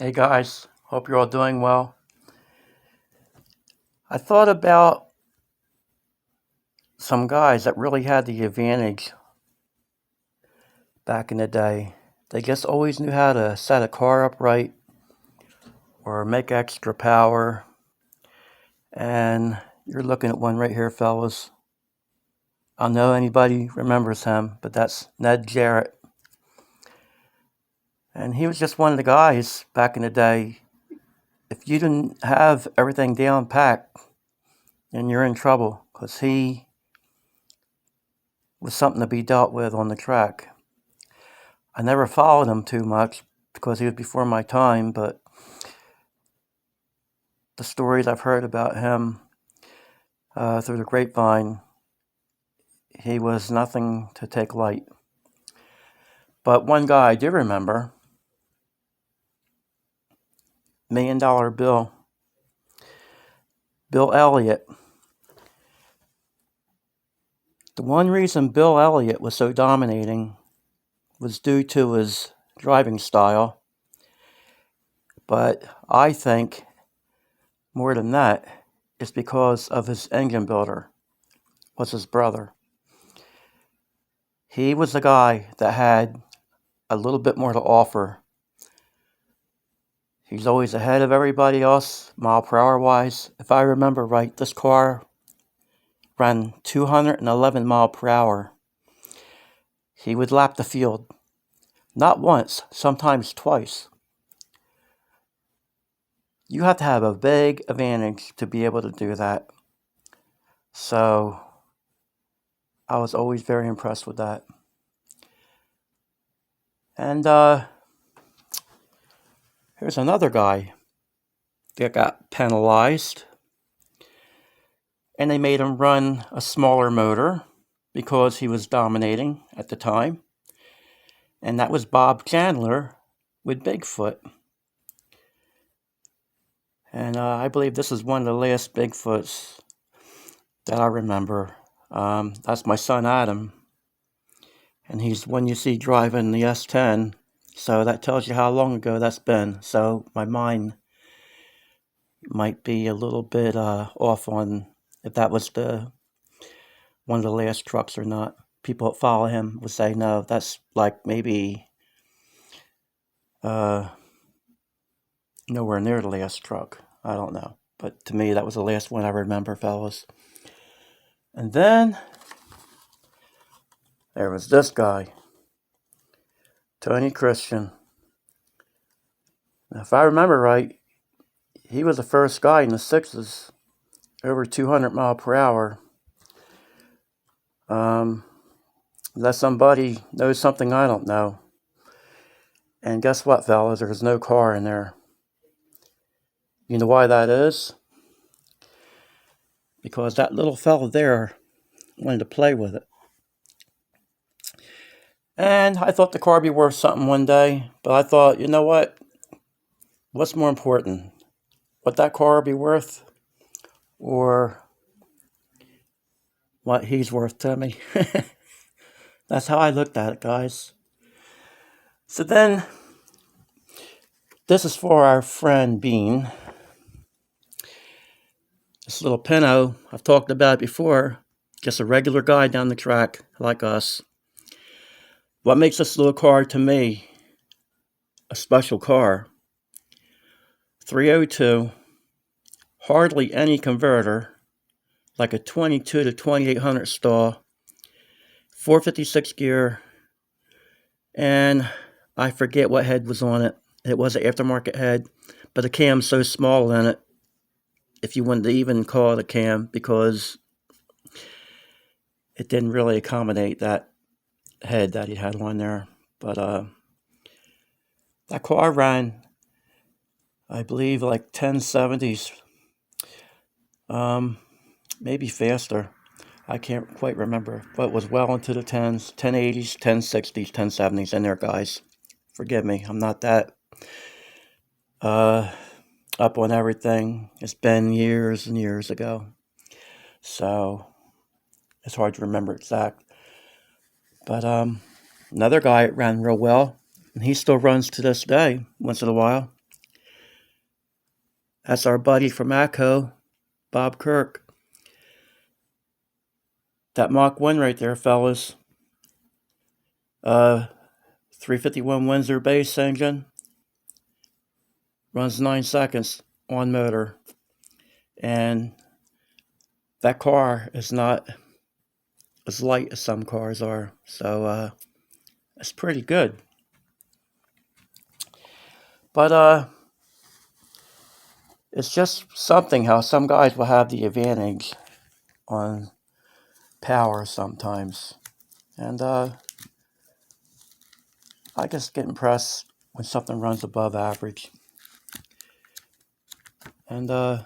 Hey guys, hope you're all doing well. I thought about some guys that really had the advantage back in the day. They just always knew how to set a car up right or make extra power. And you're looking at one right here, fellas. I don't know anybody remembers him, but that's Ned Jarrett. And he was just one of the guys back in the day. If you didn't have everything down packed, then you're in trouble because he was something to be dealt with on the track. I never followed him too much because he was before my time, but the stories I've heard about him through the grapevine, he was nothing to take light. But one guy I do remember, $1 Million Bill, Bill Elliott. The one reason Bill Elliott was so dominating was due to his driving style, but I think more than that, it's because of his engine builder, was his brother. He was the guy that had a little bit more to offer. He's always ahead of everybody else, mile per hour wise. If I remember right, this car ran 211 mile per hour. He would lap the field. Not once, sometimes twice. You have to have a big advantage to be able to do that. So I was always very impressed with that. And here's another guy that got penalized. And they made him run a smaller motor because he was dominating at the time. And that was Bob Chandler with Bigfoot. And I believe this is one of the last Bigfoots that I remember. That's my son Adam. And he's the one you see driving the S10. So that tells you how long ago that's been. So my mind might be a little bit off on if that was one of the last trucks or not. People that follow him would say, no, that's like maybe nowhere near the last truck. I don't know. But to me, that was the last one I remember, fellas. And then there was this guy, Tony Christian. Now, if I remember right, he was the first guy in the sixes over 200 mile per hour. Unless somebody knows something I don't know. And guess what, fellas? There's no car in there. You know why that is? Because that little fella there wanted to play with it. And I thought the car would be worth something one day, but I thought, you know what? What's more important? What that car will be worth or what he's worth to me? That's how I looked at it, guys. So then, this is for our friend Bean. This little Pinto, I've talked about it before, just a regular guy down the track like us. What makes this little car to me a special car? 302, hardly any converter, like a 22 to 2800 stall, 456 gear, and I forget what head was on it. It was an aftermarket head, but the cam's so small in it, if you wanted to even call it a cam, because it didn't really accommodate that head that he had on there. But that car ran, I believe, like 1070s, maybe faster. I can't quite remember, but it was well into the 10s, 1080s, 1060s, 1070s in there, guys. Forgive me, I'm not that up on everything. It's been years and years ago, so it's hard to remember exact. But another guy ran real well, and he still runs to this day once in a while. That's our buddy from ACO, Bob Kirk. That Mach 1 right there, fellas. 351 Windsor base engine. Runs 9 seconds on motor. And that car is not as light as some cars are. So it's pretty good. But it's just something how some guys will have the advantage on power sometimes. And I just get impressed when something runs above average. And there's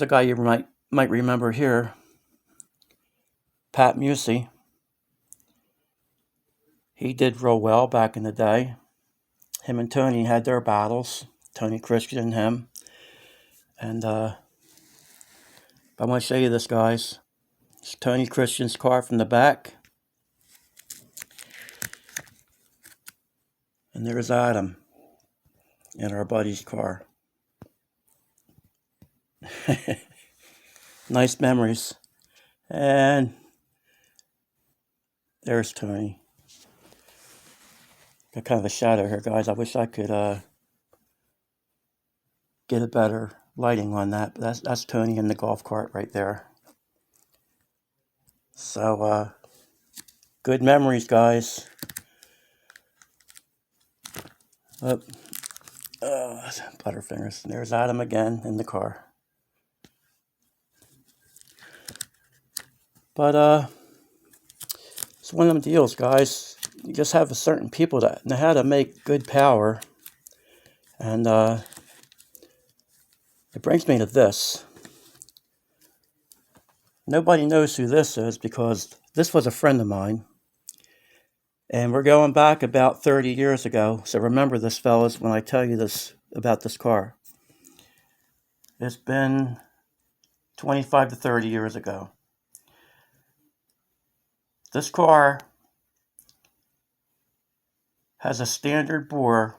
a guy you might remember here, Pat Musey. He did real well back in the day. Him and Tony had their battles, Tony Christian and him. And I want to show you this, guys. It's Tony Christian's car from the back. And there's Adam in our buddy's car. Nice memories. And there's Tony. Got kind of a shadow here, guys. I wish I could get a better lighting on that. But that's Tony in the golf cart right there. So, good memories, guys. Butterfingers. There's Adam again in the car. But it's one of them deals, guys. You just have a certain people that know how to make good power. And it brings me to this. Nobody knows who this is because this was a friend of mine. And we're going back about 30 years ago. So remember this, fellas, when I tell you this about this car. It's been 25 to 30 years ago. This car has a standard bore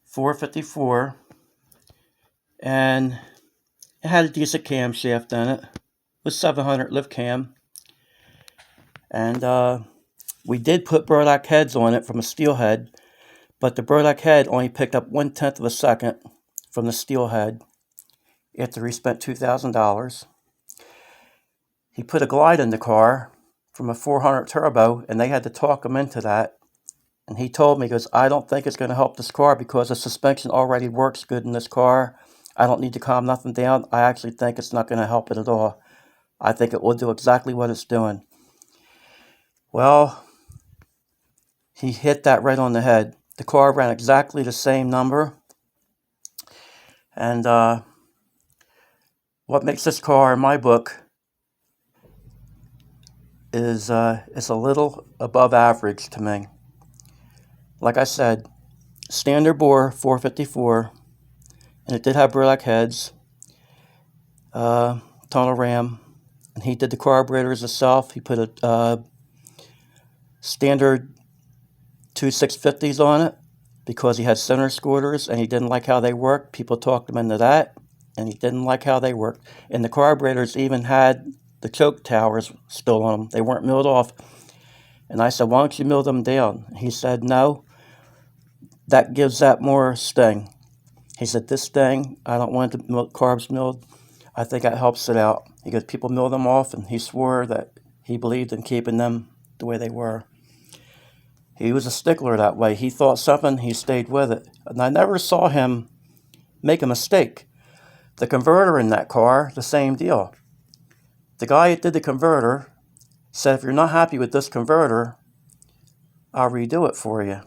454, and it had a decent camshaft in it with 700 lift cam. And we did put burlap heads on it from a steel head, but the burlap head only picked up 1/10 of a second from the steel head after we spent $2,000. He put a glide in the car from a 400 turbo, and they had to talk him into that. And he told me, he goes, I don't think it's going to help this car because the suspension already works good in this car. I don't need to calm nothing down. I actually think it's not going to help it at all. I think it will do exactly what it's doing. Well, he hit that right on the head. The car ran exactly the same number. And what makes this car, in my book, is it's a little above average to me. Like I said, standard bore 454, and it did have burlap heads, tunnel ram, and he did the carburetors himself. He put a standard 2650s on it because he had center scooters and he didn't like how they worked. People talked him into that, and he didn't like how they worked. And the carburetors even had the choke towers still on them. They weren't milled off. And I said, why don't you mill them down? He said, no, that gives that more sting. He said, this sting, I don't want the carbs milled. I think that helps it out. He goes, people mill them off, and he swore that he believed in keeping them the way they were. He was a stickler that way. He thought something, he stayed with it. And I never saw him make a mistake. The converter in that car, the same deal. The guy that did the converter said, if you're not happy with this converter, I'll redo it for you.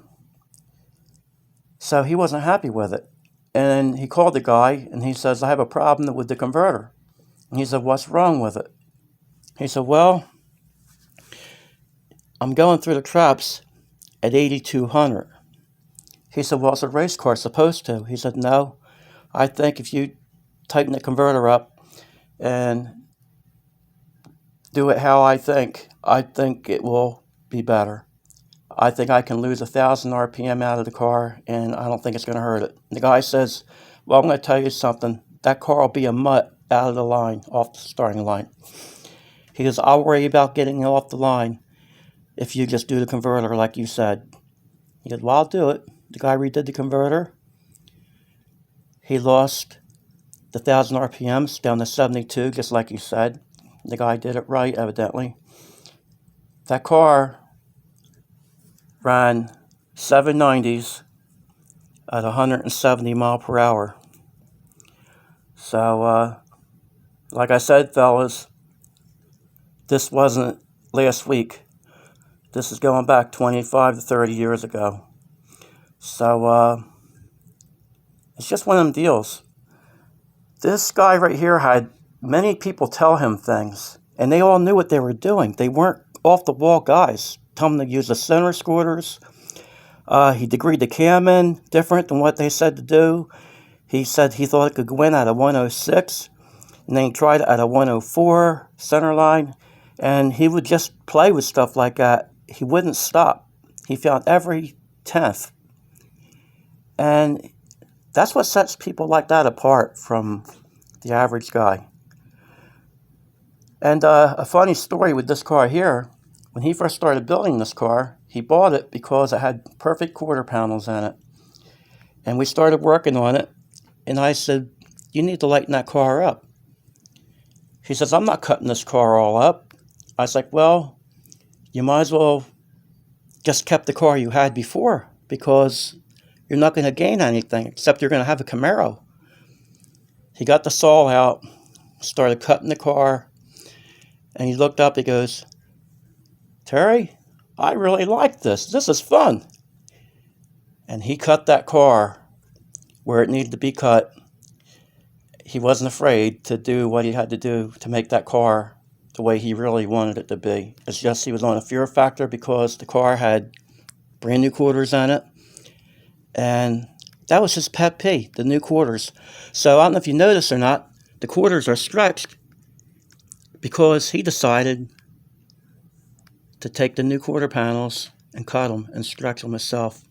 So he wasn't happy with it. And he called the guy and he says, I have a problem with the converter. And he said, what's wrong with it? He said, well, I'm going through the traps at 8,200. He said, well, it's a race car supposed to. He said, no, I think if you tighten the converter up and do it how I think it will be better. I think I can lose 1,000 RPM out of the car, and I don't think it's going to hurt it. The guy says, well, I'm going to tell you something. That car will be a mutt out of the line, off the starting line. He goes, I'll worry about getting off the line if you just do the converter like you said. He goes, well, I'll do it. The guy redid the converter. He lost the 1,000 RPMs down to 72, just like you said. The guy did it right, evidently. That car ran 790s at 170 mile per hour. So, like I said, fellas, this wasn't last week. This is going back 25 to 30 years ago. So, it's just one of them deals. This guy right here had many people tell him things, and they all knew what they were doing. They weren't off-the-wall guys. Tell him to use the center scooters. He degreed the cam in different than what they said to do. He said he thought it could go in at a 106, and then he tried it at a 104 center line, and he would just play with stuff like that. He wouldn't stop. He found every tenth. And that's what sets people like that apart from the average guy. And a funny story with this car here, when he first started building this car, he bought it because it had perfect quarter panels in it. And we started working on it, and I said, you need to lighten that car up. He says, I'm not cutting this car all up. I was like, well, you might as well just kept the car you had before, because you're not going to gain anything except you're going to have a Camaro. He got the saw out, started cutting the car, and he looked up, he goes, Terry, I really like this. This is fun. And he cut that car where it needed to be cut. He wasn't afraid to do what he had to do to make that car the way he really wanted it to be. It's just he was on a fear factor because the car had brand new quarters in it. And that was his pet peeve, the new quarters. So I don't know if you noticed or not, the quarters are stretched because he decided to take the new quarter panels and cut them and stretch them himself.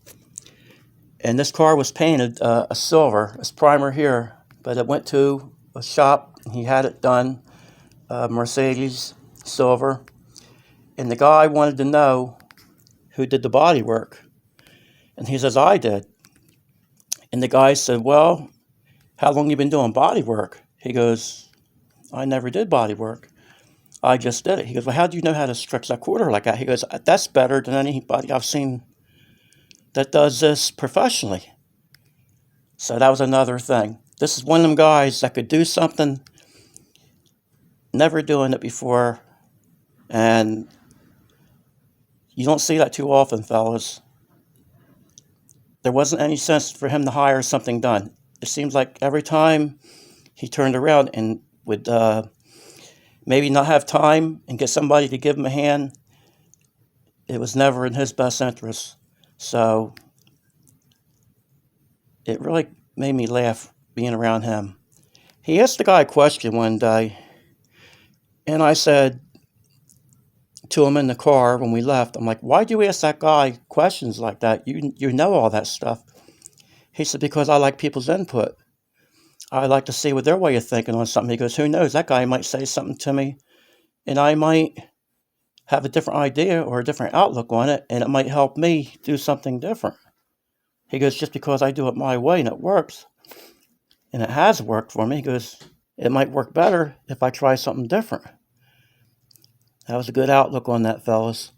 And this car was painted a silver, this primer here, but it went to a shop. He had it done, Mercedes silver. And the guy wanted to know who did the body work. And he says, I did. And the guy said, well, how long you been doing body work? He goes, I never did body work. I just did it. He goes, well, how do you know how to stretch that quarter like that? He goes, that's better than anybody I've seen that does this professionally. So that was another thing. This is one of them guys that could do something, never doing it before, and you don't see that too often, fellas. There wasn't any sense for him to hire something done. It seems like every time he turned around and would maybe not have time and get somebody to give him a hand, it was never in his best interest. So it really made me laugh being around him. He asked the guy a question one day, and I said to him in the car when we left, I'm like, why'd you ask that guy questions like that? You know all that stuff. He said, because I like people's input. I like to see what their way of thinking on something. He goes, who knows? That guy might say something to me, and I might have a different idea or a different outlook on it, and it might help me do something different. He goes, just because I do it my way and it works, and it has worked for me, he goes, it might work better if I try something different. That was a good outlook on that, fellas.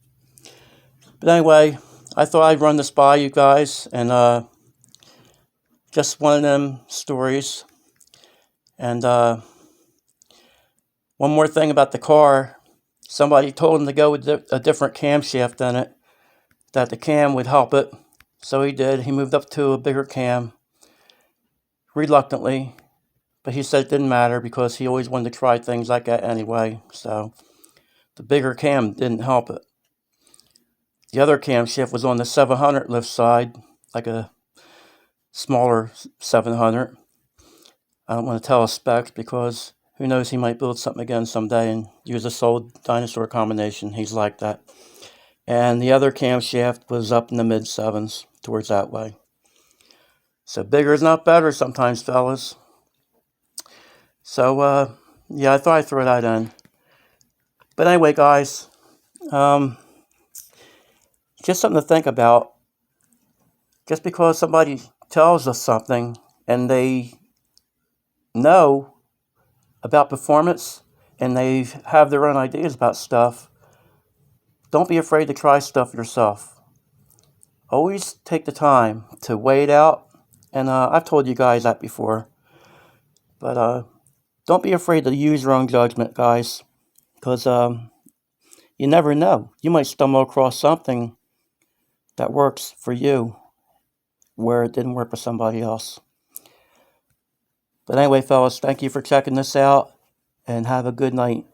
But anyway, I thought I'd run this by you guys, and just one of them stories. And one more thing about the car. Somebody told him to go with a different camshaft in it, that the cam would help it. So he did. He moved up to a bigger cam, reluctantly. But he said it didn't matter because he always wanted to try things like that anyway. So the bigger cam didn't help it. The other camshaft was on the 700 lift side, like a smaller 700. I don't want to tell his specs because who knows, he might build something again someday and use a sold dinosaur combination. He's like that. and the other camshaft was up in the mid-7s, towards that way. So bigger is not better sometimes, fellas. So, yeah, I thought I'd throw that in. But anyway, guys, just something to think about. Just because somebody tells us something and they know about performance and they have their own ideas about stuff, don't be afraid to try stuff yourself. Always take the time to weigh it out. And I've told you guys that before. But don't be afraid to use your own judgment, guys. Because you never know. You might stumble across something that works for you where it didn't work for somebody else. But anyway, fellas, thank you for checking this out, and have a good night.